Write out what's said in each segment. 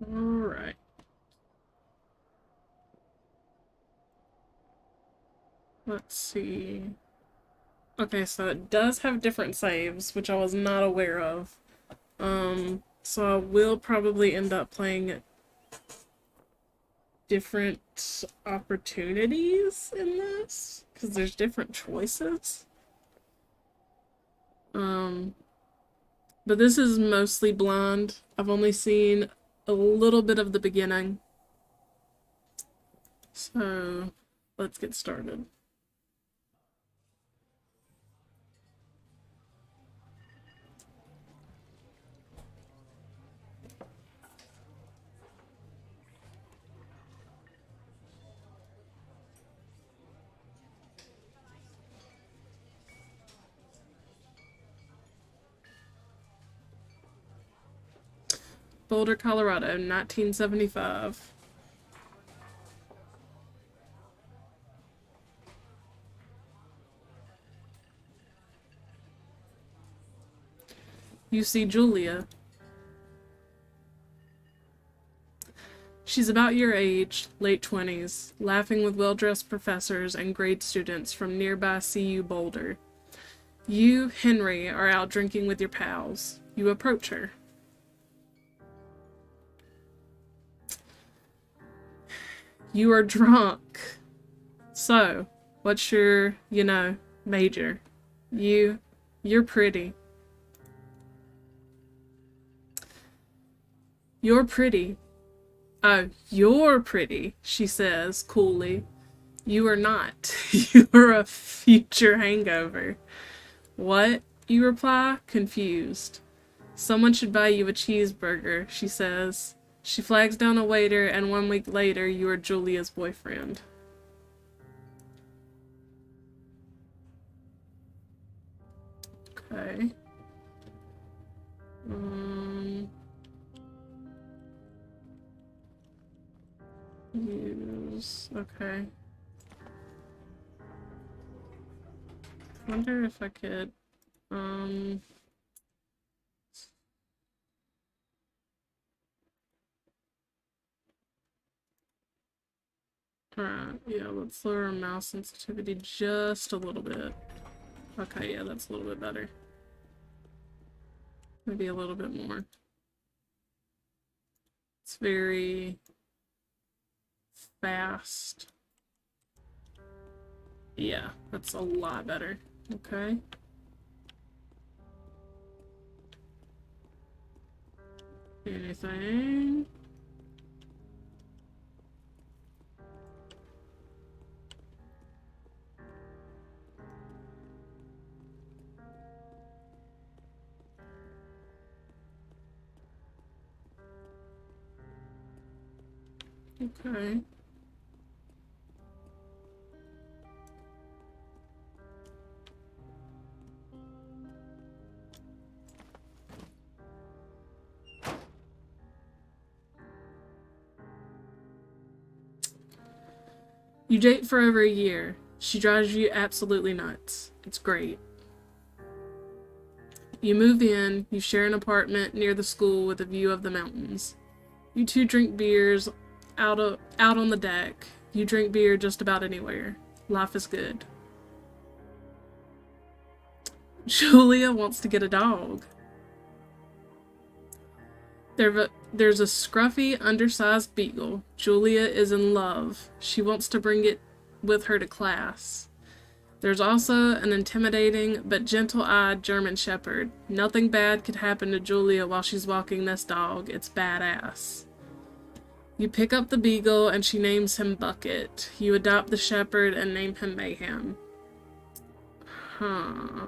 Alright. Let's see. Okay, so it does have different saves, which I was not aware of. So I will probably end up playing different opportunities in this, because there's different choices. Um, but this is mostly blind. I've only seen a little bit of the beginning. So let's get started. Boulder, Colorado, 1975. You see Julia. She's about your age, late 20s, laughing with well-dressed professors and grade students from nearby CU Boulder. You, Henry, are out drinking with your pals. You approach her. You are drunk. So, what's your, major? You, you're pretty. You're pretty. Oh, you're pretty, she says coolly. You are not. You're a future hangover. What? You reply, confused. Someone should buy you a cheeseburger, she says. She flags down a waiter, and 1 week later, you are Julia's boyfriend. Okay. Um. Use. Okay. Wonder if I could. Um. Alright, yeah, let's lower our mouse sensitivity just a little bit. Okay, yeah, that's a little bit better. Maybe a little bit more. It's very fast. Yeah, that's a lot better. Okay. Anything? Okay. You date for over a year. She drives you absolutely nuts. It's great. You move in, you share an apartment near the school with a view of the mountains. You two drink beers out on the deck. You drink beer just about anywhere. Life is good. Julia wants to get a dog. There's a scruffy, undersized beagle. Julia is in love. She wants to bring it with her to class. There's also an intimidating but gentle-eyed German Shepherd. Nothing bad could happen to Julia while she's walking this dog. It's badass. You pick up the beagle and she names him Bucket. You adopt the shepherd and name him Mayhem. Huh.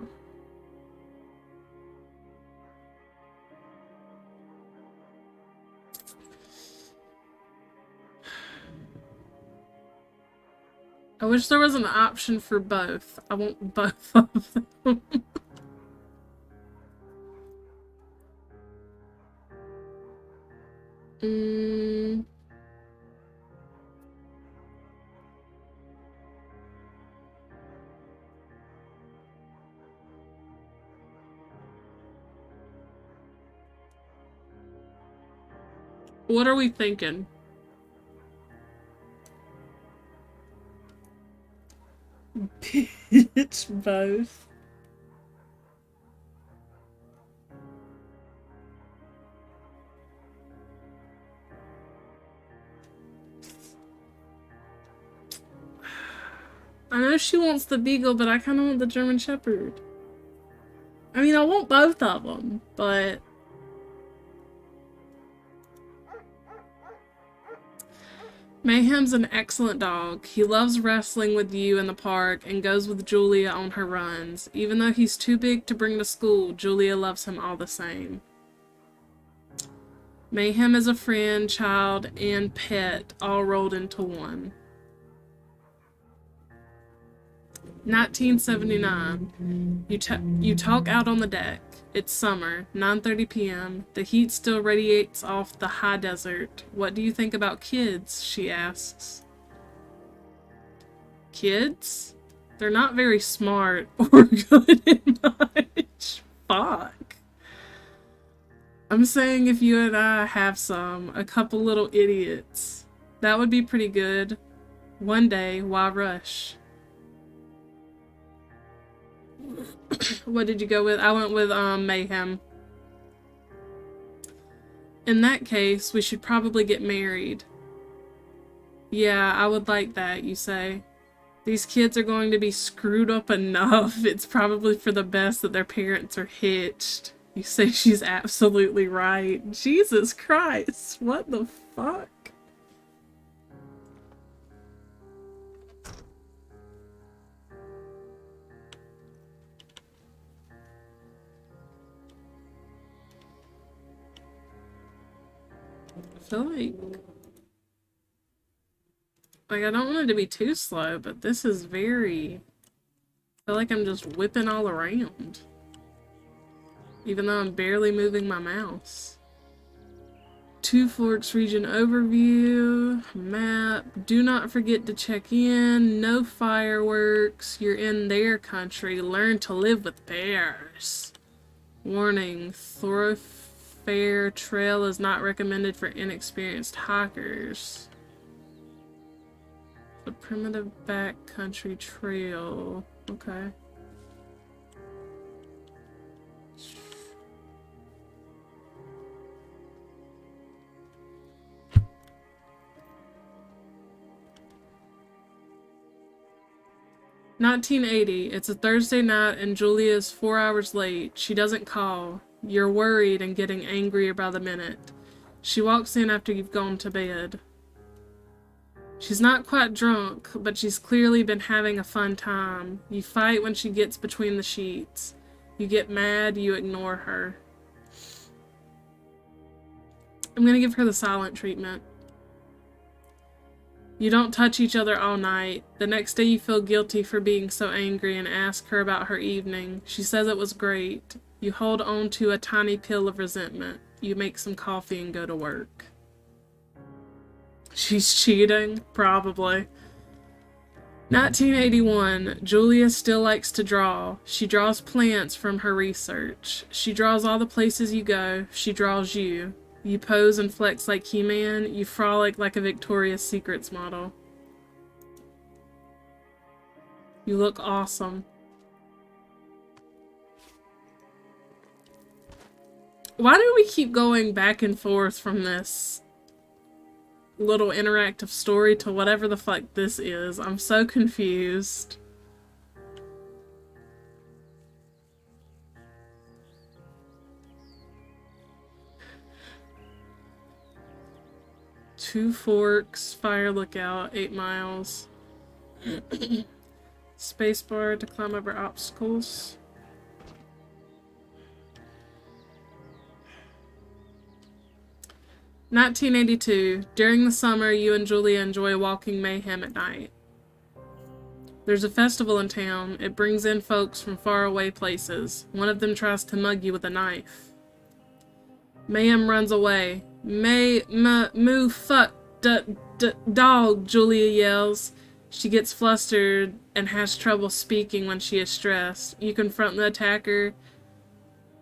I wish there was an option for both. I want both of them. mm, What are we thinking? It's both. I know she wants the Beagle, but I kind of want the German Shepherd. I mean, I want both of them, but... Mayhem's an excellent dog. He loves wrestling with you in the park and goes with Julia on her runs. Even though he's too big to bring to school, Julia loves him all the same. Mayhem is a friend, child, and pet, all rolled into one. 1979. You talk out on the deck. It's summer, 9:30 p.m. The heat still radiates off the high desert. What do you think about kids? She asks. Kids? They're not very smart or good at much. Fuck. I'm saying if you and I have a couple little idiots, that would be pretty good. One day, why rush? What did you go with? I went with Mayhem. In that case, we should probably get married. Yeah, I would like that, you say. These kids are going to be screwed up enough. It's probably for the best that their parents are hitched. You say she's absolutely right. Jesus Christ, what the fuck? I feel like I don't want it to be too slow, but this is very... I feel like I'm just whipping all around. Even though I'm barely moving my mouse. Two Forks region overview, map, do not forget to check in, no fireworks, you're in their country, learn to live with bears. Warning, thoroughfare trail is not recommended for inexperienced hikers. The primitive backcountry trail, okay. $19.80. It's a Thursday night and Julia is 4 hours late. She doesn't call. You're worried and getting angrier by the minute. She walks in after you've gone to bed. She's not quite drunk, but she's clearly been having a fun time. You fight when she gets between the sheets. You get mad, you ignore her. I'm gonna give her the silent treatment. You don't touch each other all night. The next day you feel guilty for being so angry and ask her about her evening. She says it was great. You hold on to a tiny pill of resentment. You make some coffee and go to work. She's cheating? Probably. 1981. Julia still likes to draw. She draws plants from her research. She draws all the places you go. She draws you. You pose and flex like He-Man. You frolic like a Victoria's Secrets model. You look awesome. Why do we keep going back and forth from this little interactive story to whatever the fuck this is? I'm so confused. Two Forks, Fire Lookout, 8 miles. Spacebar to climb over obstacles. $19.82. During the summer, you and Julia enjoy walking Mayhem at night. There's a festival in town. It brings in folks from faraway places. One of them tries to mug you with a knife. Mayhem runs away. Moo, fuck, dog, Julia yells. She gets flustered and has trouble speaking when she is stressed. You confront the attacker.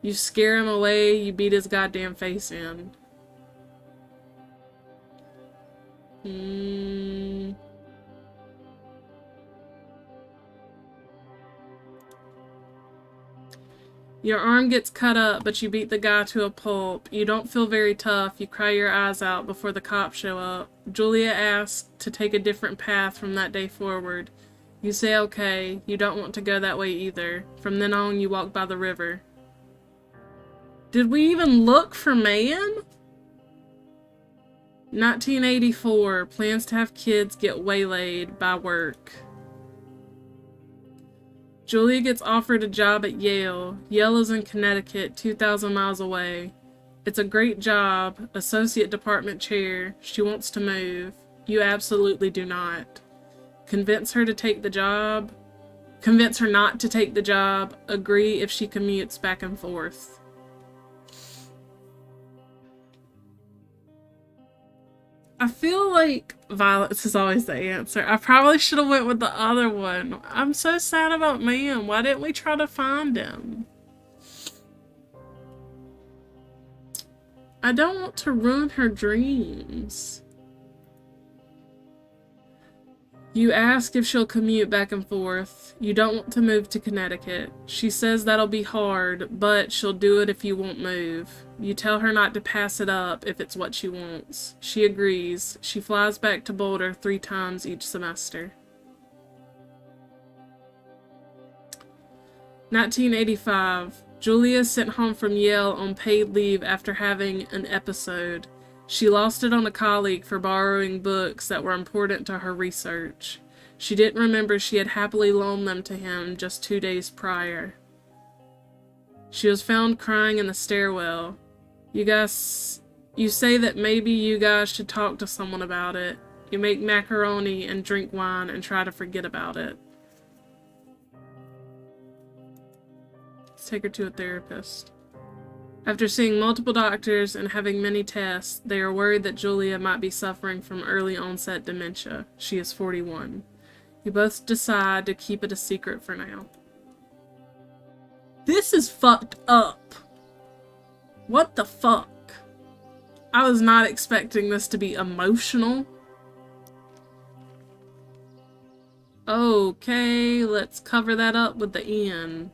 You scare him away. You beat his goddamn face in. Hmm. Your arm gets cut up, but you beat the guy to a pulp. You don't feel very tough. You cry your eyes out before the cops show up. Julia asks to take a different path from that day forward. You say okay. You don't want to go that way either. From then on, you walk by the river. Did we even look for Mayhem? 1984. Plans to have kids get waylaid by work. Julia gets offered a job at Yale. Yale is in Connecticut, 2,000 miles away. It's a great job, associate department chair. She wants to move. You absolutely do not. Convince her to take the job. Convince her not to take the job. Agree if she commutes back and forth. I feel like violence is always the answer. I probably should have went with the other one. I'm so sad about Ma'am. Why didn't we try to find him? I don't want to ruin her dreams. You ask if she'll commute back and forth. You don't want to move to Connecticut. She says that'll be hard, but she'll do it if you won't move. You tell her not to pass it up if it's what she wants. She agrees. She flies back to Boulder 3 times each semester. 1985. Julia sent home from Yale on paid leave after having an episode. She lost it on a colleague for borrowing books that were important to her research. She didn't remember she had happily loaned them to him just 2 days prior. She was found crying in the stairwell. You say that maybe you guys should talk to someone about it. You make macaroni and drink wine and try to forget about it. Let's take her to a therapist. After seeing multiple doctors and having many tests, they are worried that Julia might be suffering from early onset dementia. She is 41. You both decide to keep it a secret for now. This is fucked up. What the fuck? I was not expecting this to be emotional. Okay, let's cover that up with the end.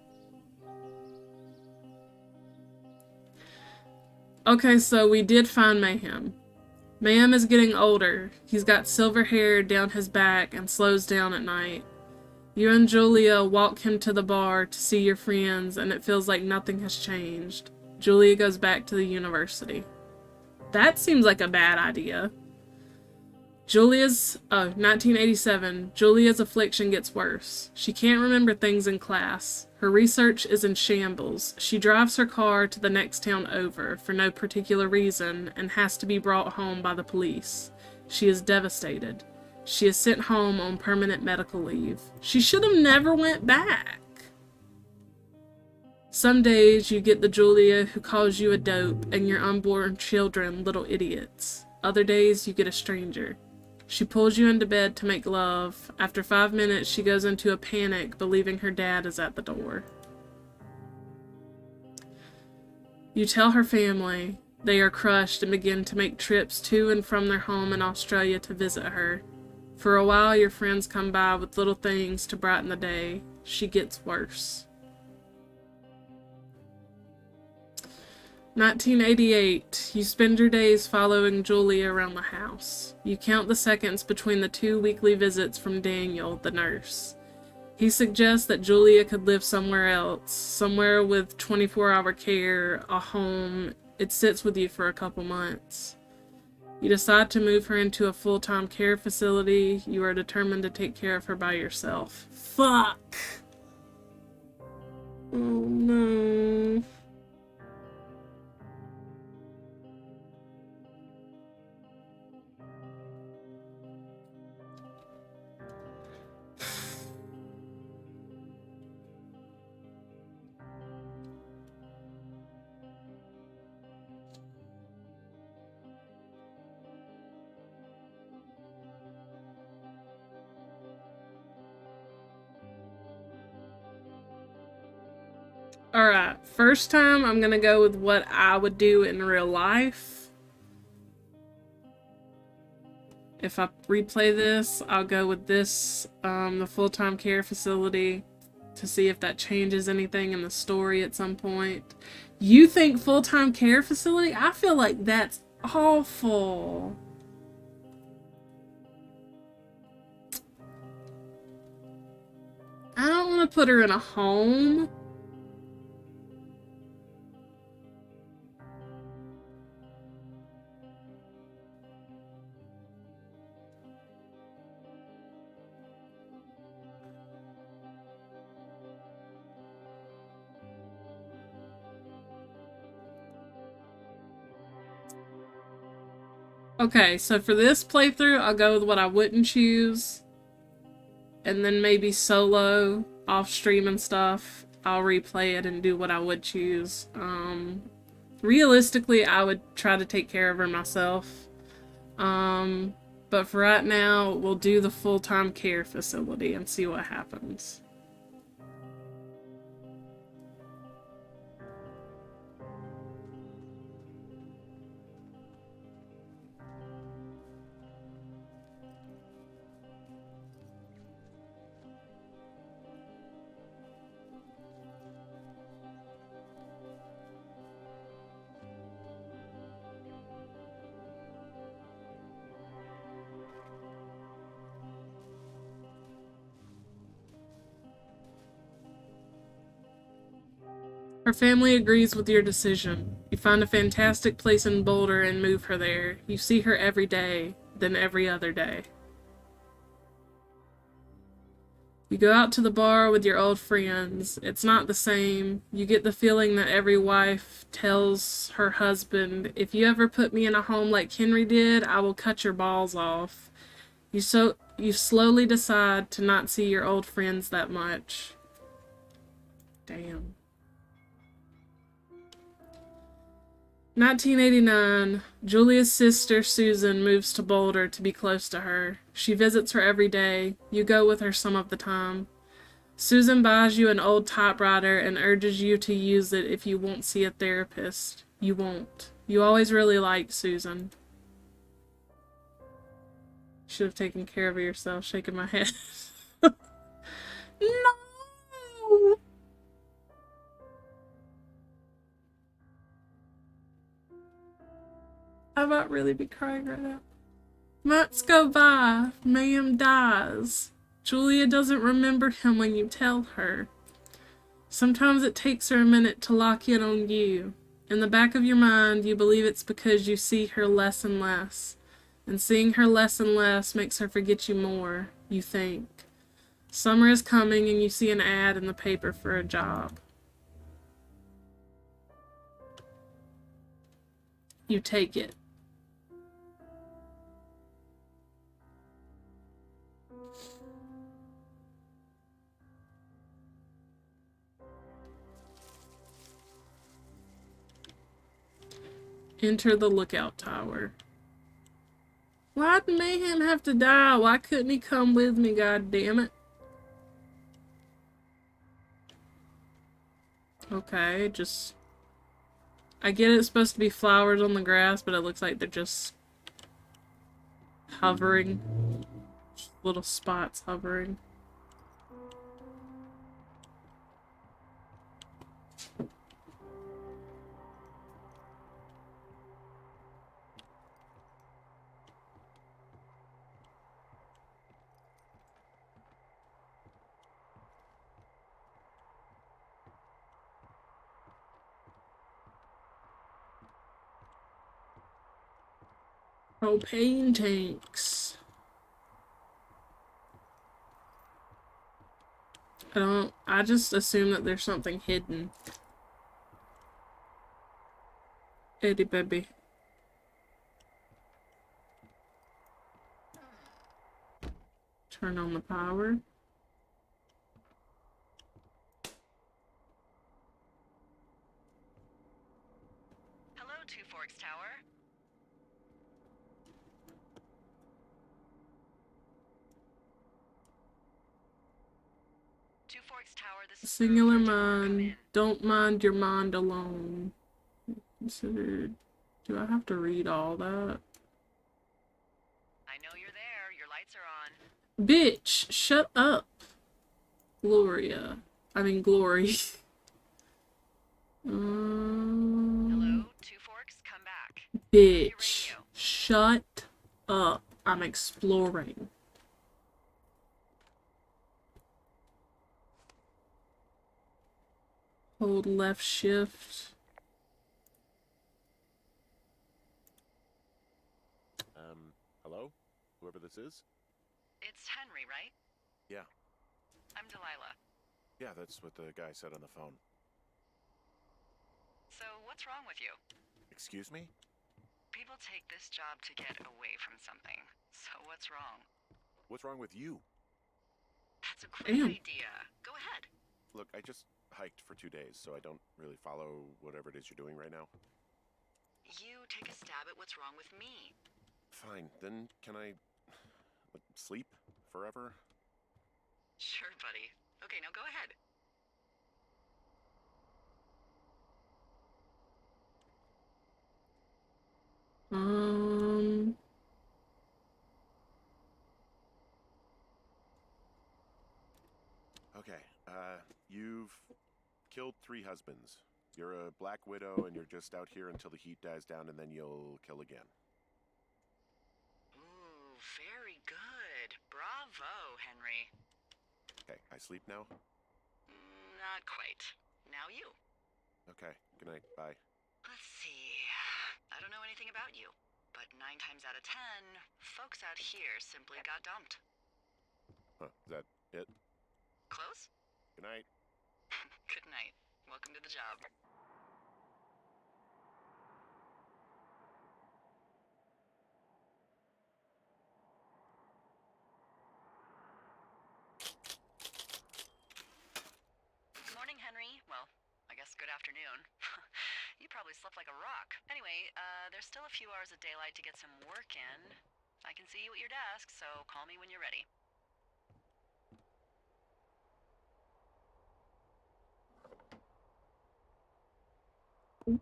Okay, so we did find Mayhem. Mayhem is getting older. He's got silver hair down his back and slows down at night. You and Julia walk him to the bar to see your friends, and it feels like nothing has changed. Julia goes back to the university. That seems like a bad idea. 1987. Julia's affliction gets worse. She can't remember things in class. Her research is in shambles. She drives her car to the next town over for no particular reason and has to be brought home by the police. She is devastated. She is sent home on permanent medical leave. She should have never went back. Some days you get the Julia who calls you a dope and your unborn children little idiots. Other days you get a stranger. She pulls you into bed to make love. After 5 minutes, she goes into a panic, believing her dad is at the door. You tell her family. They are crushed and begin to make trips to and from their home in Australia to visit her. For a while, your friends come by with little things to brighten the day. She gets worse. 1988. You spend your days following Julia around the house. You count the seconds between the 2 weekly visits from Daniel, the nurse. He suggests that Julia could live somewhere else, somewhere with 24-hour care, a home. It sits with you for a couple months. You decide to move her into a full-time care facility. You are determined to take care of her by yourself. Fuck! Oh no. Alright, first time I'm gonna go with what I would do in real life. If I replay this, I'll go with this, the full-time care facility, to see if that changes anything in the story at some point. You think full-time care facility? I feel like that's awful. I don't want to put her in a home. Okay, so for this playthrough, I'll go with what I wouldn't choose. And then maybe solo, off stream and stuff, I'll replay it and do what I would choose. Realistically, I would try to take care of her myself. But for right now, we'll do the full-time care facility and see what happens. Her family agrees with your decision. You find a fantastic place in Boulder and move her there. You see her every day, then every other day. You go out to the bar with your old friends. It's not the same. You get the feeling that every wife tells her husband, if you ever put me in a home like Henry did, I will cut your balls off. You slowly decide to not see your old friends that much. Damn. 1989, Julia's sister Susan moves to Boulder to be close to her. She visits her every day. You go with her some of the time. Susan buys you an old typewriter and urges you to use it if you won't see a therapist. You won't. You always really liked Susan. Should have taken care of yourself, shaking my head. No! I might really be crying right now. Months go by. Ma'am dies. Julia doesn't remember him when you tell her. Sometimes it takes her a minute to lock in on you. In the back of your mind, you believe it's because you see her less and less. And seeing her less and less makes her forget you more, you think. Summer is coming and you see an ad in the paper for a job. You take it. Enter the lookout tower. Why'd Mayhem have to die? Why couldn't he come with me, god damn it? Okay, just... I get it's supposed to be flowers on the grass, but it looks like they're just hovering. Just little spots hovering. Propane tanks. I just assume that there's something hidden. Eddie baby. Turn on the power. Hello, Two Forks Tower. Two Forks Tower, this is Singular mind. Don't mind your mind alone. Considered. Do I have to read all that? I know you're there. Bitch, shut up. Gloria. I mean, Glory. Hello, Two Forks, come back. Your Bitch, radio. shut up. I'm exploring. Hold left shift. Hello? Whoever this is? It's Henry, right? Yeah. I'm Delilah. Yeah, that's what the guy said on the phone. So, what's wrong with you? Excuse me? People take this job to get away from something. So, what's wrong? What's wrong with you? That's a great Damn. idea. Go ahead. Look, I just hiked for 2 days, so I don't really follow whatever it is you're doing right now. You take a stab at what's wrong with me. Fine, then can I sleep forever? Sure, buddy. Okay, now go ahead. Um, Okay, you've killed 3 husbands. You're a black widow and you're just out here until the heat dies down and then you'll kill again. Ooh, very good. Bravo, Henry. Okay, I sleep now? Not quite. Now you. Okay, good night, bye. Let's see. I don't know anything about you, but 9 times out of 10, folks out here simply got dumped. Huh, is that it? Close? Good night. Good night. Welcome to the job. Morning, Henry. Well, I guess good afternoon. You probably slept like a rock. Anyway, there's still a few hours of daylight to get some work in. I can see you at your desk, so call me when you're ready.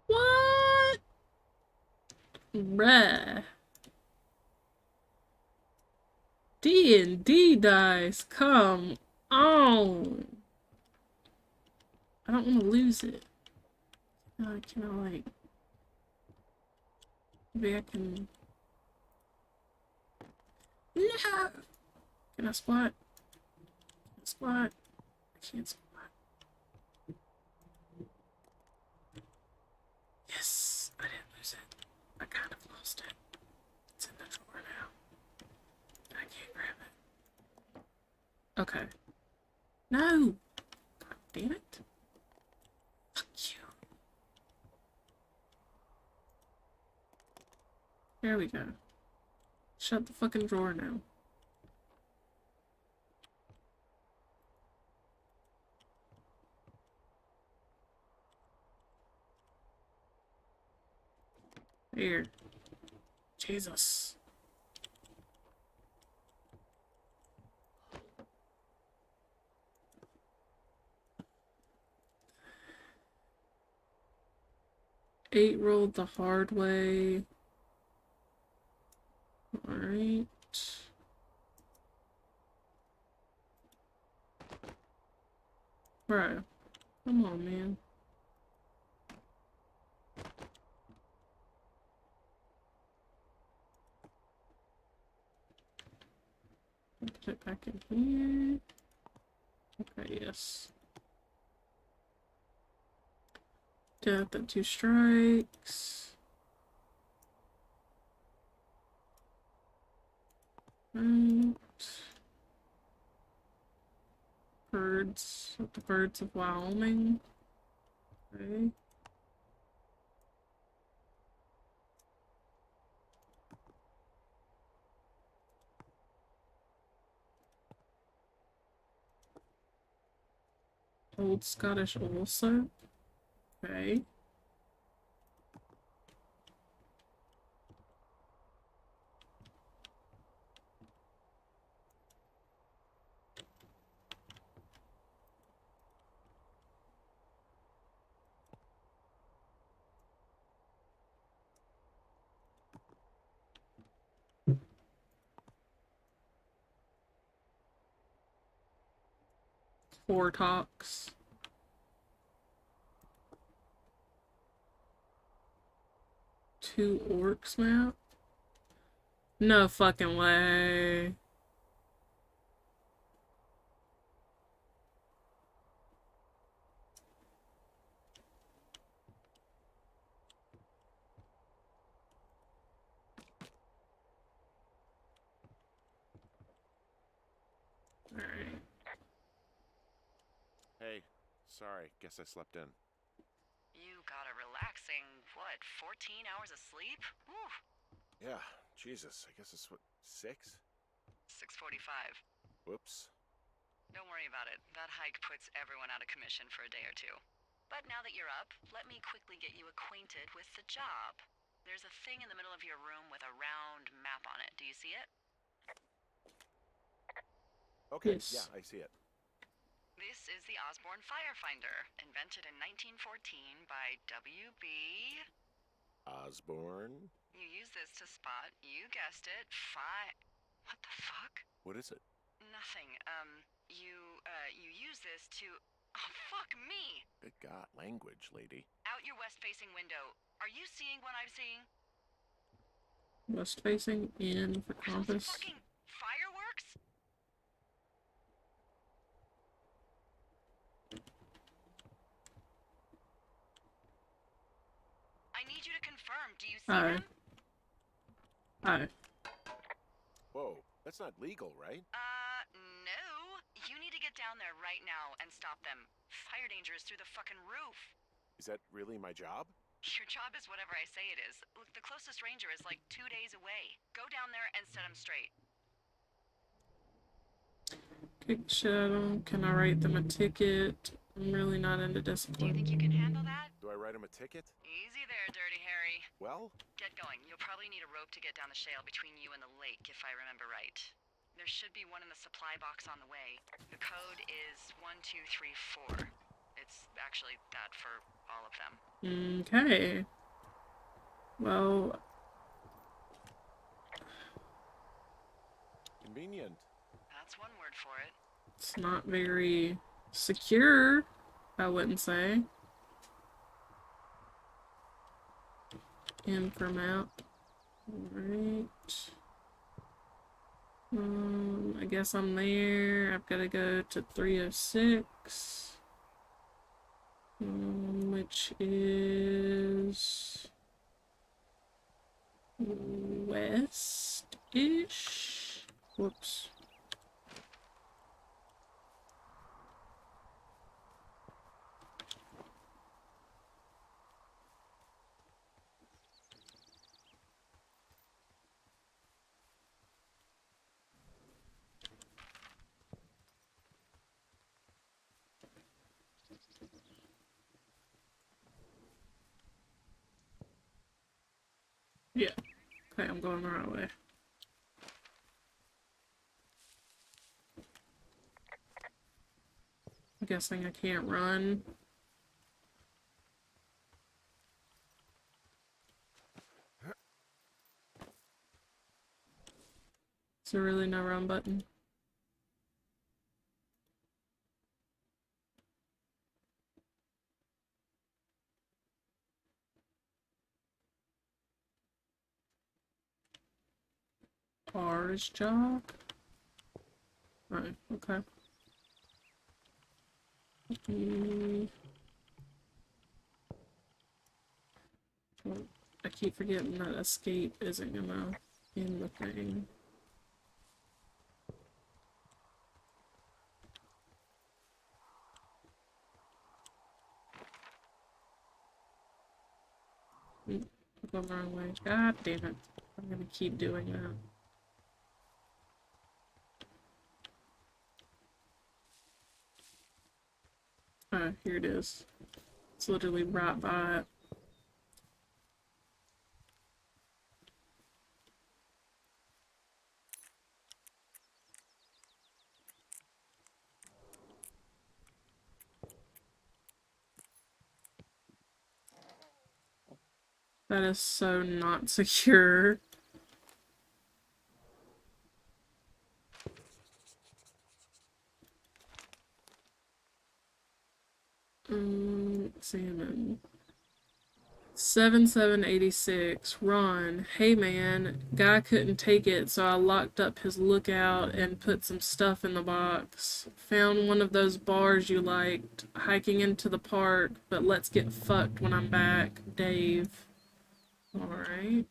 what? Bruh. D&D dice, come on. I don't want to lose it. Can I, like... Maybe I can... No! Can I squat? Can I squat? I can't squat. Yes! I didn't lose it. I kind of lost it. It's in the drawer now. I can't grab it. Okay. No! God damn it. Fuck you. There we go. Shut the fucking drawer now. Here. Jesus. Eight rolled the hard way. Alright. Bro. Come on, man. Put it back in here. Okay, yes. Death at 2 strikes. Right. Birds. The birds of Wyoming. Okay. Old Scottish also. Okay. Portox. Two orcs map? No fucking way. Alright. Hey, sorry. Guess I slept in. You got a relaxing, what, 14 hours of sleep? Whew. Yeah, Jesus. I guess it's what, 6? 6:45. Whoops. Don't worry about it. That hike puts everyone out of commission for a day or two. But now that you're up, let me quickly get you acquainted with the job. There's a thing in the middle of your room with a round map on it. Do you see it? Okay, Yes. yeah, I see it. This is the Osborne Firefinder, invented in 1914 by W.B. Osborne? You use this to spot, you guessed it, What the fuck? What is it? Nothing. You use this to... Oh, fuck me! Good God, language, lady. Out your west-facing window. Are you seeing what I'm seeing? West facing in for Are those compass. fucking fireworks? I need you to confirm. Do you see them? Hi. Whoa, that's not legal, right? No. You need to get down there right now and stop them. Fire danger is through the fucking roof. Is that really my job? Your job is whatever I say it is. Look, the closest ranger is like 2 days away. Go down there and set him straight. Kick shit out of them. Can I write them a ticket? I'm really not into Do you discipline. think you can handle that? Do I write him a ticket? Easy there, Dirty Harry. Well, Get going. You'll probably need a rope to get down the shale between you and the lake, if I remember right. There should be one in the supply box on the way. The code is 1234. It's actually that for all of them. Okay. Well, convenient. That's one word for it. it's not very secure, I wouldn't say. Info map. Alright. I guess I'm there. I've got to go to 306. Which is west-ish. Whoops. Yeah. Okay, I'm going the right way. I'm guessing I can't run. Is there really no run button? R is jog? Right, okay. Well, I keep forgetting that escape isn't gonna in the thing. I'm going the wrong way. God damn it. I'm gonna keep doing that. Oh, here it is. It's literally right by it. That is so not secure. 7786, Ron. Hey man, guy couldn't take it, so I locked up his lookout and put some stuff in the box. Found one of those bars you liked. Hiking into the park, but let's get fucked when I'm back. Dave. Alright.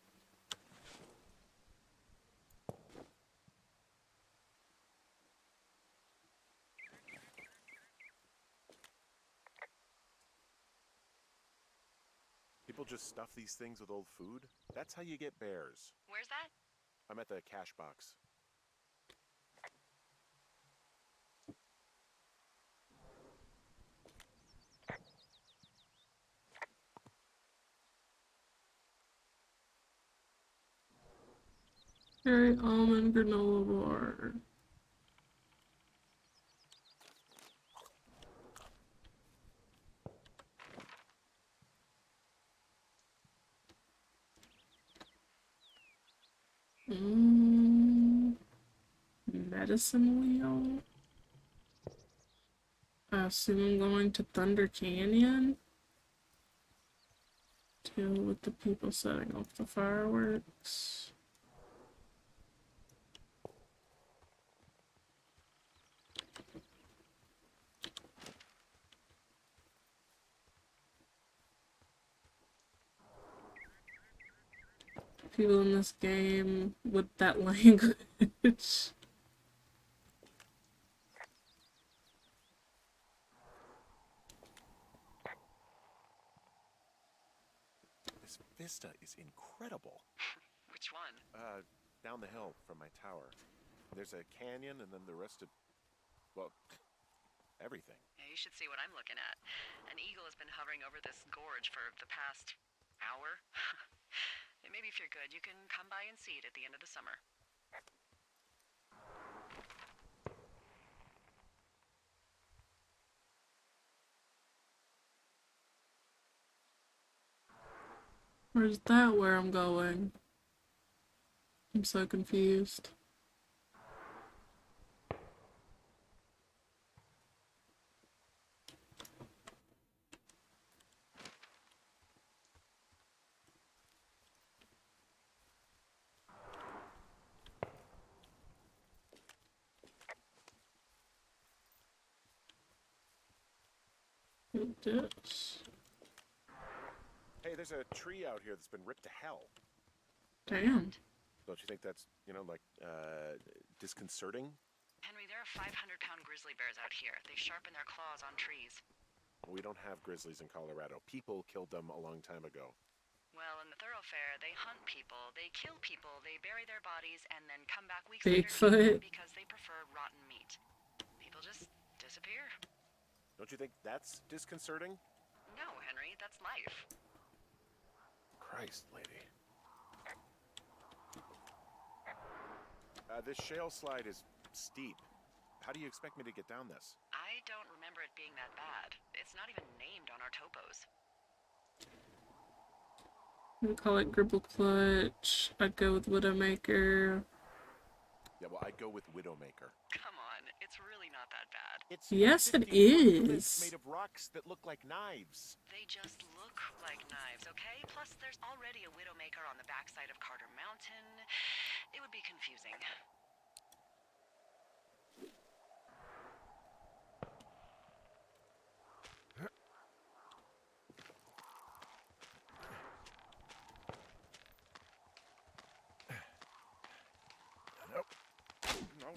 People just stuff these things with old food? That's how you get bears. Where's that? I'm at the cash box. Cherry almond granola bar. Medicine wheel. I assume I'm going to Thunder Canyon. Deal with the people setting off the fireworks. People in this game with that language. This vista is incredible. Which one? Down the hill from my tower. There's a canyon and then the rest of, well, everything. Yeah, you should see what I'm looking at. An eagle has been hovering over this gorge for the past hour. And maybe if you're good, you can come by and see it at the end of the summer. Or is that where I'm going? I'm so confused. This. Hey, there's a tree out here that's been ripped to hell. Damn. Don't you think that's, disconcerting? Henry, there are 500-pound grizzly bears out here. They sharpen their claws on trees. We don't have grizzlies in Colorado. People killed them a long time ago. Well, in the thoroughfare, they hunt people, they kill people, they bury their bodies, and then come back weeks later to eat Bigfoot. them because they prefer rotten meat. People just disappear. Don't you think that's disconcerting? No, Henry, that's life. Christ, lady. This shale slide is steep. How do you expect me to get down this? I don't remember it being that bad. It's not even named on our topos. We call it Gribble Clutch. I'd go with Widowmaker. Yeah, well, I'd go with Widowmaker. Come on, it's really not that bad. It's Yes, it 50 foot is. made of rocks that look like knives. They just look like knives, okay? Plus, there's already a Widowmaker on the backside of Carter Mountain. It would be confusing.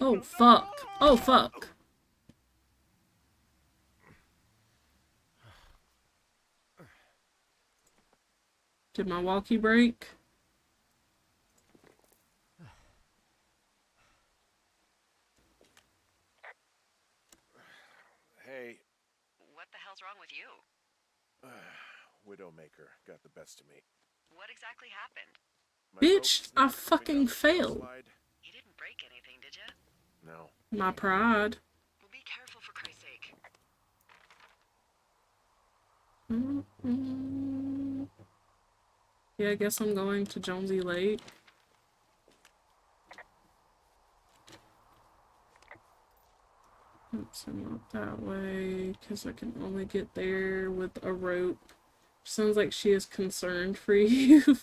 Oh fuck. Oh fuck. Did my walkie break? Hey, What the hell's wrong with you? Widowmaker got the best of me. What exactly happened? My Bitch, rope I snapped coming fucking down the shale failed. slide. You didn't break anything, did you? No. My pride. Well, be careful for Christ's sake. Yeah, I guess I'm going to Jonesy Lake. Oops, I'm not that way, because I can only get there with a rope. Sounds like she is concerned for you.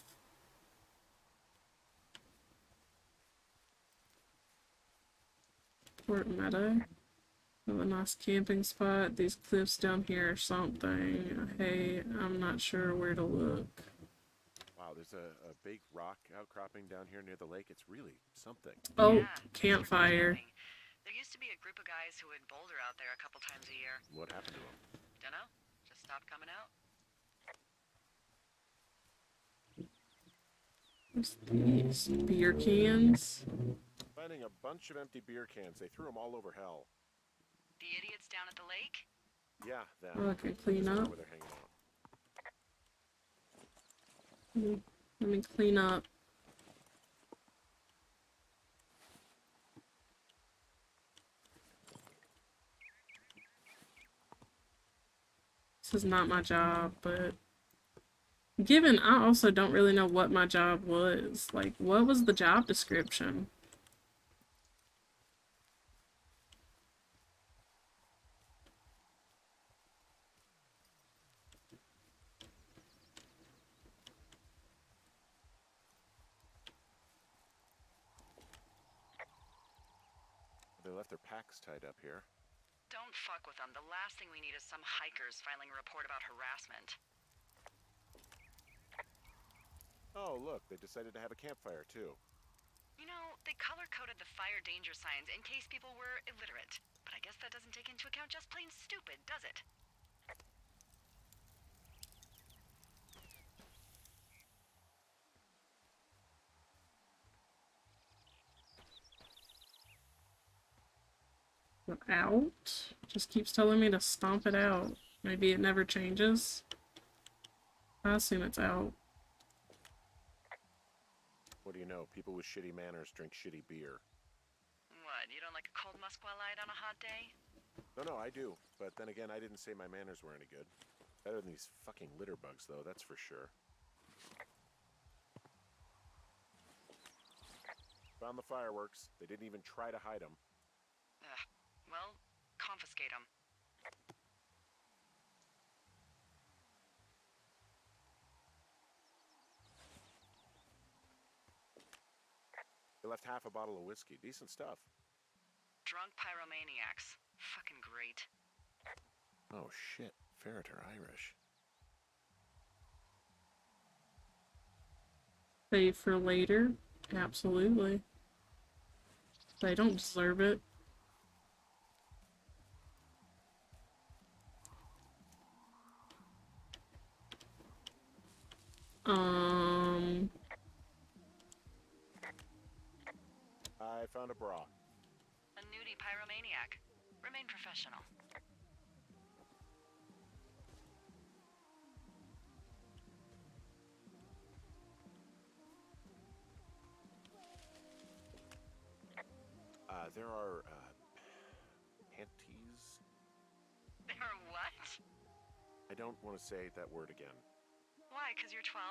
Port Meadow. Have a nice camping spot. These cliffs down here or something. Hey, I'm not sure where to look. Wow, there's a big rock outcropping down here near the lake. It's really something. Oh, Yeah, campfire. there used to be a group of guys who would boulder out there a couple times a year. What happened to him? Dunno, just stopped coming out. What's these? Beer cans? Finding a bunch of empty beer cans. They threw them all over hell. The idiots down at the lake? Yeah, them. Oh, I can clean That's up. where they're hanging out. Let me clean up. This is not my job, but given I also don't really know what my job was. Like, what was the job description? They left their packs tied up here. Don't fuck with them. The last thing we need is some hikers filing a report about harassment. Oh, look, they decided to have a campfire, too. You know, they color-coded the fire danger signs in case people were illiterate. But I guess that doesn't take into account just plain stupid, does it? Out? Just keeps telling me to stomp it out. Maybe it never changes. I assume it's out. What do you know? People with shitty manners drink shitty beer. What, you don't like a cold Musqualite on a hot day? No, I do. But then again, I didn't say my manners were any good. Better than these fucking litter bugs, though, that's for sure. Found the fireworks. They didn't even try to hide them. Ugh. Well, confiscate them. They left half a bottle of whiskey. Decent stuff. Drunk pyromaniacs. Fucking great. Oh, shit. Ferret are Irish. Save for later? Absolutely. They don't deserve it. I found a bra. A nudie pyromaniac. Remain professional. There are, panties? They are what? I don't want to say that word again. Why, 'cause you're 12?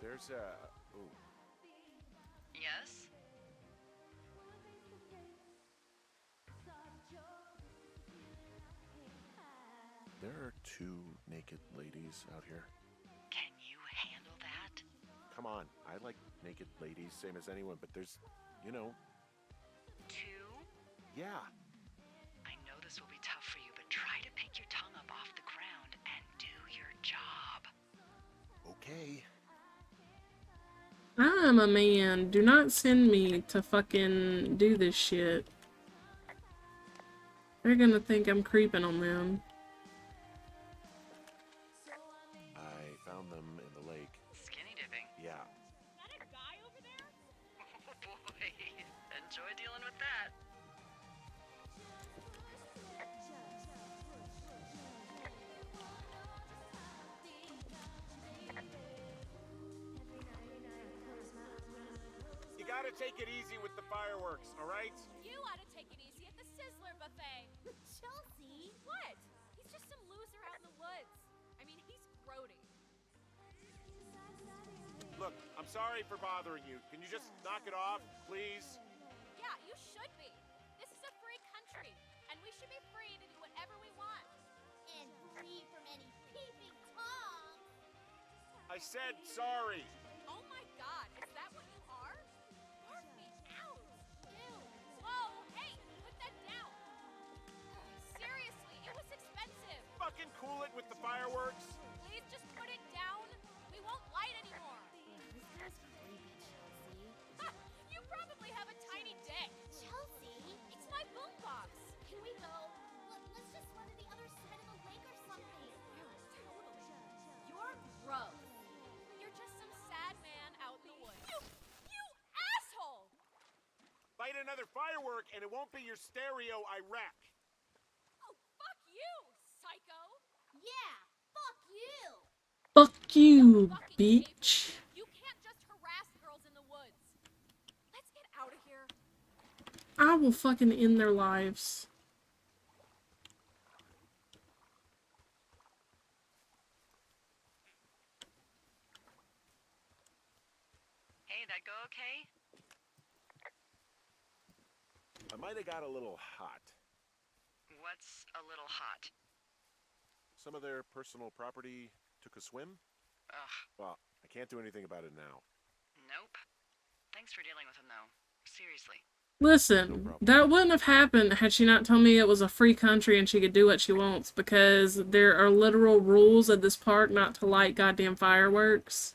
There's a... Ooh. Yes? There are two naked ladies out here. Can you handle that? Come on, I like naked ladies, same as anyone, but there's, you know... Two? Yeah. I know this will be tough for you, but try to pick your tongue up off the ground and do your job. Okay. I'm a man. Do not send me to fucking do this shit. They're gonna think I'm creeping on them. I found them in the lake. Skinny dipping. Yeah. Is that a guy over there? Oh boy. Enjoy dealing with that. You gotta take it easy with the fireworks, all right? You ought to take it easy at the Sizzler buffet. Chelsea? What? He's just some loser out in the woods. I mean, he's grody. Look, I'm sorry for bothering you. Can you just knock it off, please? Yeah, you should be. This is a free country, and we should be free to do whatever we want. And free from any peeping Toms. I said sorry. Oh my god, is that what you are? Barf me out! Ew! Whoa, hey, put that down! Seriously, it was expensive! Fucking cool it with the fireworks. Please just put it down! We won't light anymore! This guy's creepy, Chelsea. Ha! You probably have a tiny dick! Chelsea? It's my boombox! Can we go? Let's just run to the other side of the lake or something. Totally. You're gross. You're just some sad man out in the woods. You asshole! Light another firework and it won't be your stereo I wreck. Oh, fuck you, psycho! Yeah, fuck you. Fuck you, Fucking bitch. ape. You can't just harass girls in the woods. Let's get out of here. I will fucking end their lives. Hey, that go okay? I might have got a little hot. What's a little hot? Some of their personal property took a swim. Ugh, Well, I can't do anything about it now. nope. Thanks for dealing with him, though. Seriously. Listen, that wouldn't have happened had she not told me it was a free country and she could do what she wants, because there are literal rules at this park not to light goddamn fireworks.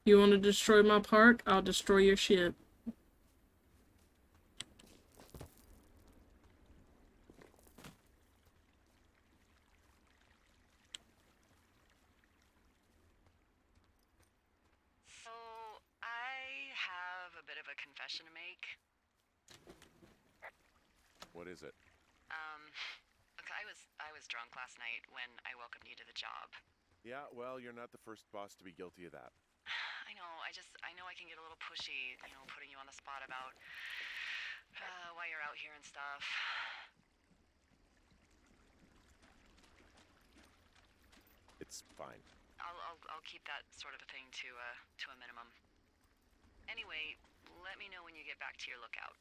You want to destroy my park? I'll destroy your shit. So, I have a bit of a confession to make. What is it? Look, I was drunk last night when I welcomed you to the job. Yeah, well, you're not the first boss to be guilty of that. I know, I know I can get a little pushy, putting you on the spot about why you're out here and stuff. It's fine. I'll keep that sort of a thing to a minimum. Anyway, let me know when you get back to your lookout.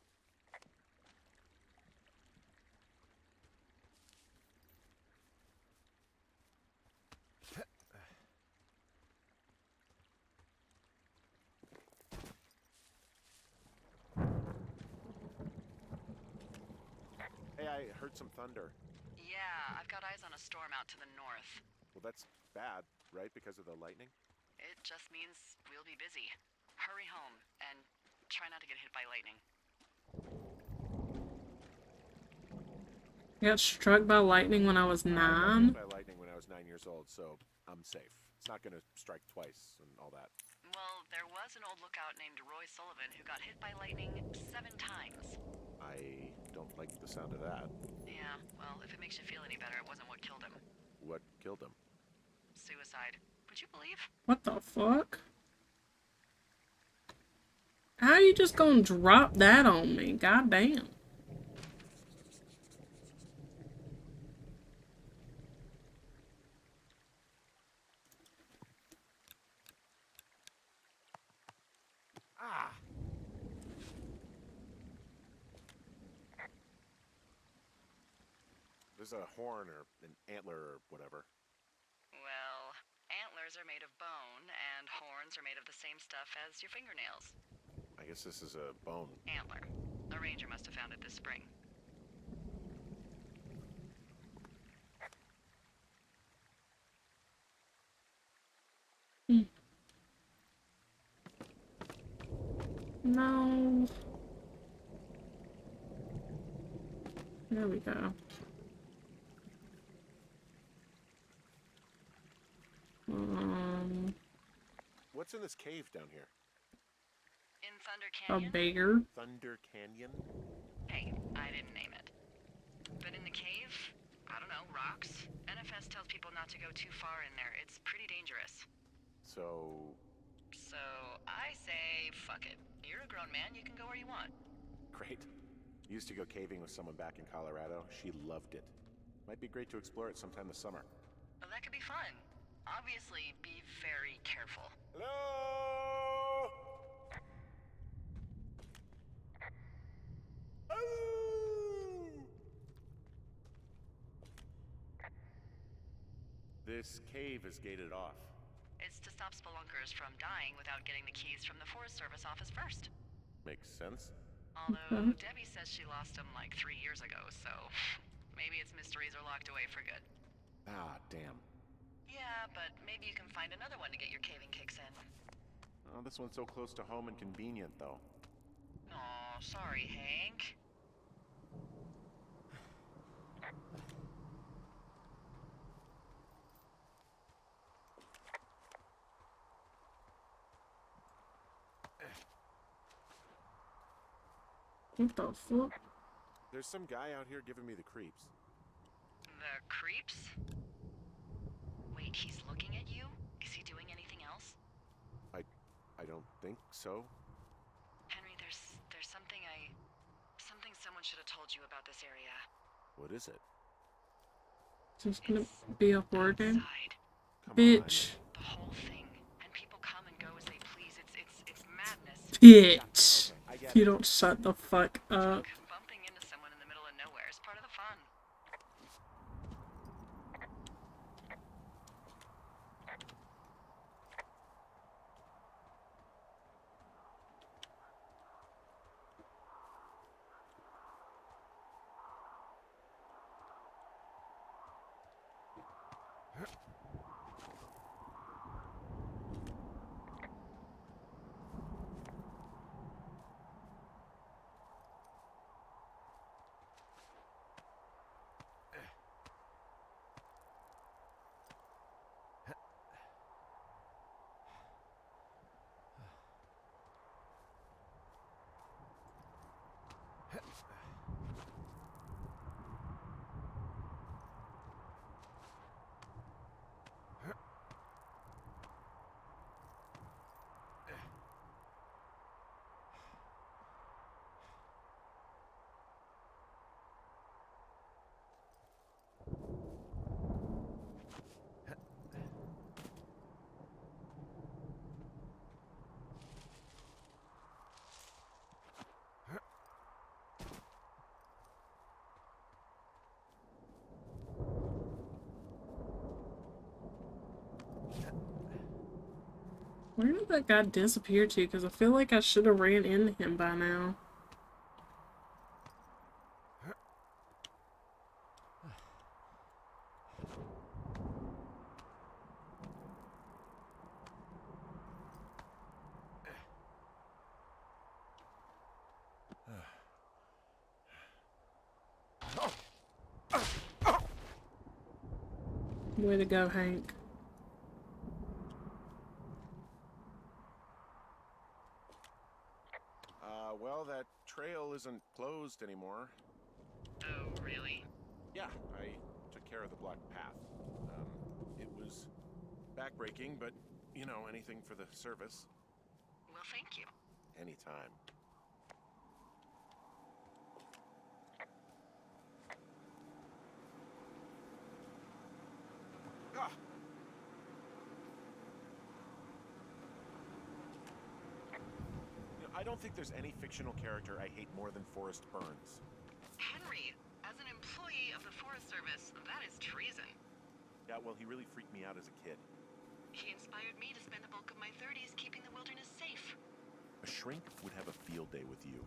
Hey, I heard some thunder. Yeah, I've got eyes on a storm out to the north. Well, that's bad, right? Because of the lightning? It just means we'll be busy. Hurry home, and try not to get hit by lightning. I got struck by lightning when I was I got 9. hit by lightning when I was 9 years old, so I'm safe. It's not gonna strike twice and all that. Well, there was an old lookout named Roy Sullivan who got hit by lightning 7 times. I don't like the sound of that. Yeah, well, if it makes you feel any better, it wasn't what killed him. What killed him? Suicide. Would you believe? What the fuck? How you just gonna drop that on me? Goddamn. Ah! There's a horn or an antler or whatever. Well, antlers are made of bone, and horns are made of the same stuff as your fingernails. I guess this is a bone. Antler. A ranger must have found it this spring. No. There we go. What's in this cave down here? In Thunder A Canyon? beggar. Thunder Canyon? Hey, I didn't name it. been in the cave? I don't know, rocks? NFS tells people not to go too far in there. It's pretty dangerous. So, So, I say, fuck it. You're a grown man, you can go where you want. great. Used to go caving with someone back in Colorado. She loved it. Might be great to explore it sometime this summer. Well, that could be fun. Obviously, be very careful. Hello? This cave is gated off. It's to stop spelunkers from dying without getting the keys from the Forest Service office first. Makes sense. Although, Debbie says she lost them like 3 years ago, so maybe its mysteries are locked away for good. Ah, damn. Yeah, but maybe you can find another one to get your caving kicks in. Oh, this one's so close to home and convenient, though. Aw, sorry, Hank. What the fuck? There's some guy out here giving me the creeps. The creeps? Wait, he's looking at you? Is he doing anything else? I don't think so. Henry, there's something someone should have told you about this area. What is it? Just gonna be a horror game? Outside. Come Bitch. The whole thing. And people come and go as they please. It's madness. Bitch. on. I get If you it. don't shut the fuck up. Bumping into someone in the middle of nowhere is part of the fun. Where did that guy disappear to? Because I feel like I should have ran into him by now. Way to go, Hank. Well, that trail isn't closed anymore. Oh, really? Yeah, I took care of the blocked path. It was backbreaking, but, you know, anything for the service. Well, thank you. Anytime. Ah! You know, I don't think there's any fictional character I hate more than Forrest Burns. Henry, as an employee of the Forest Service, that is treason. Yeah, well, he really freaked me out as a kid. He inspired me to spend the bulk of my 30s keeping the wilderness safe. A shrink would have a field day with you.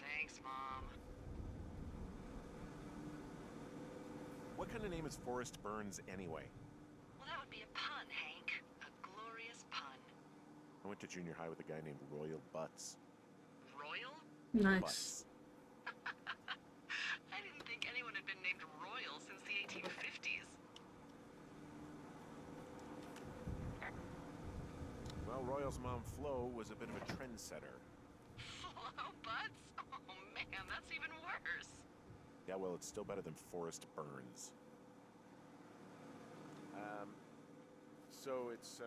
Thanks, Mom. What kind of name is Forrest Burns anyway? Well, that would be a pun, Hank. A glorious pun. I went to junior high with a guy named Royal Butts. Royal? Nice. I didn't think anyone had been named Royal since the 1850s. Well, Royal's mom, Flo, was a bit of a trendsetter. Flo Butts? Oh man, that's even worse. Yeah, Yeah, well, it's still better than forest burns. So it's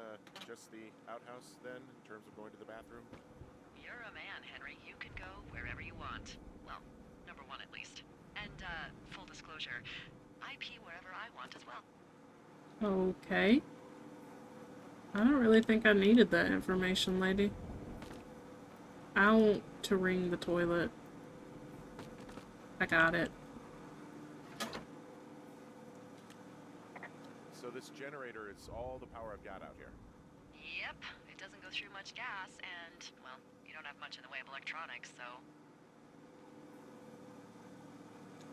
just the outhouse then, in terms of going to the bathroom? You're a man, Henry. You can go wherever you want. Well, number one at least. And, full disclosure, I pee wherever I want as well. Okay. I don't really think I needed that information, lady. I want to ring the toilet. I got it. So this generator is all the power I've got out here. Yep, it doesn't go through much gas, and, well, you don't have much in the way of electronics, so...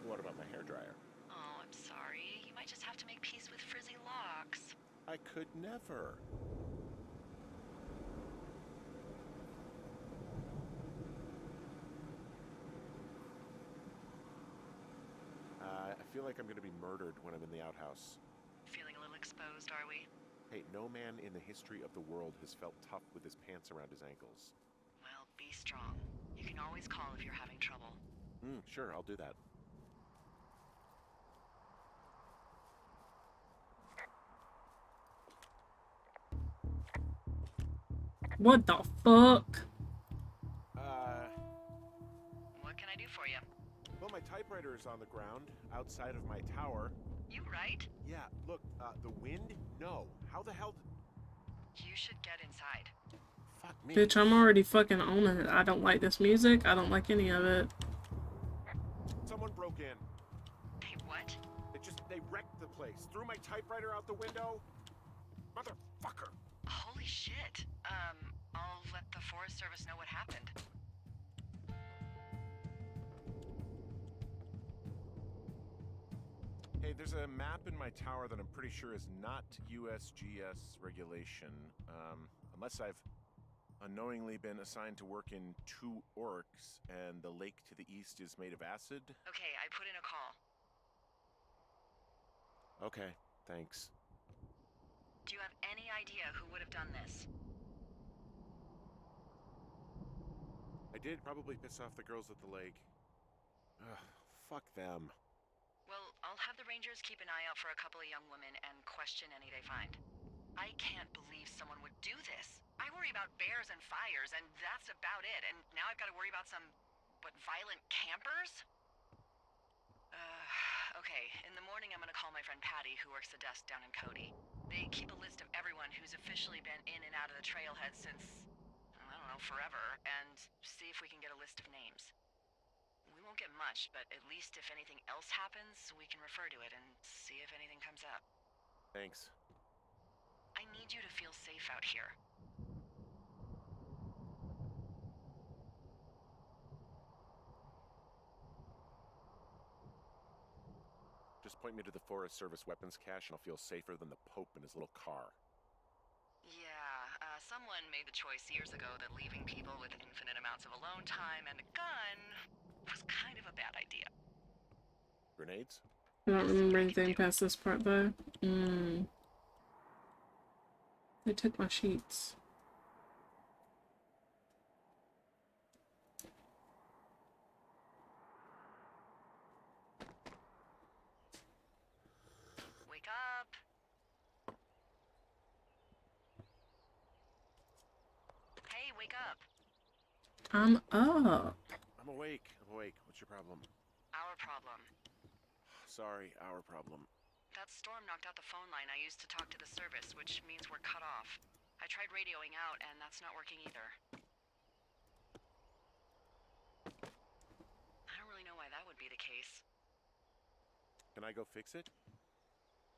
What about my hairdryer? Oh, I'm sorry. You might just have to make peace with frizzy locks. I could never. I feel like I'm gonna be murdered when I'm in the outhouse. Feeling a little exposed, are we? Hey, no man in the history of the world has felt tough with his pants around his ankles. Well, be strong. You can always call if you're having trouble. Sure, I'll do that. What the fuck? What can I do for you? Well, my typewriter is on the ground, outside of my tower. You right? Yeah, look, the wind? No. How the hell You should get inside. Fuck me. Bitch, I'm already fucking on it. I don't like this music. I don't like any of it. Someone broke in. Hey, what? They wrecked the place. Threw my typewriter out the window. Motherfucker. Holy shit. I'll let the Forest Service know what happened. Hey, there's a map in my tower that I'm pretty sure is not USGS regulation. Unless I've unknowingly been assigned to work in 2 orcs, and the lake to the east is made of acid. Okay, I put in a call. Okay, thanks. Do you have any idea who would have done this? I did probably piss off the girls at the lake. Ugh, fuck them. Well, I'll have the Rangers keep an eye out for a couple of young women and question any they find. I can't believe someone would do this. I worry about bears and fires, and that's about it. And now I've got to worry about some, violent campers? Okay, in the morning I'm gonna call my friend Patty, who works the desk down in Cody. They keep a list of everyone who's officially been in and out of the trailhead since, I don't know, forever, and see if we can get a list of names. We won't get much, but at least if anything else happens, we can refer to it and see if anything comes up. Thanks. I need you to feel safe out here. Just point me to the Forest Service weapons cache and I'll feel safer than the Pope in his little car. Yeah, someone made the choice years ago that leaving people with infinite amounts of alone time and a gun was kind of a bad idea. Grenades? I don't remember anything past this part though. They took my sheets. Wake up! Hey, wake up! I'm up. I'm awake. What's your problem? Our problem. Sorry, our problem. That storm knocked out the phone line I used to talk to the service, which means we're cut off. I tried radioing out, and that's not working either. I don't really know why that would be the case. Can I go fix it?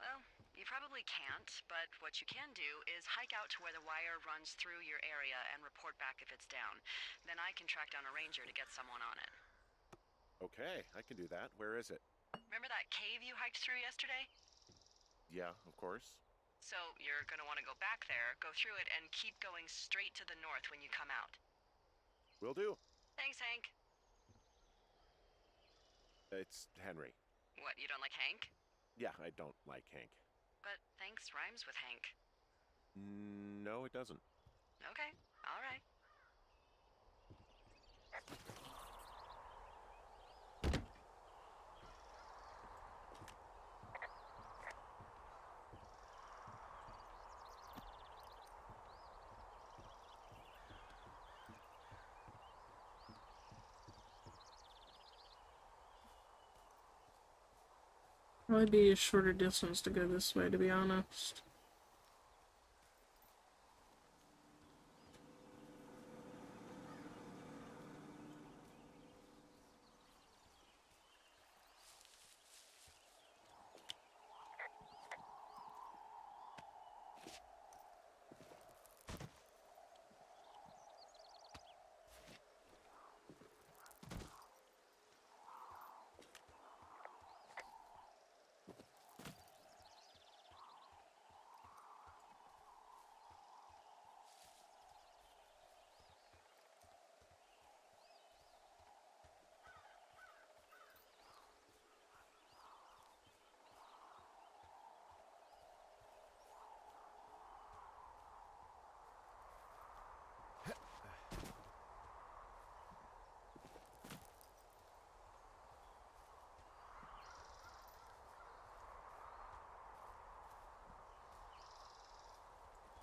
Well, you probably can't, but what you can do is hike out to where the wire runs through your area and report back if it's down. Then I can track down a ranger to get someone on it. Okay, I can do that. Where is it? Remember that cave you hiked through yesterday? Yeah, of course. So you're gonna want to go back there, go through it, and keep going straight to the north when you come out. Will do. Thanks, Hank. It's Henry. What, you don't like Hank? Yeah, I don't like Hank. But thanks rhymes with Hank. No, it doesn't. Okay, all right. Probably be a shorter distance to go this way, to be honest.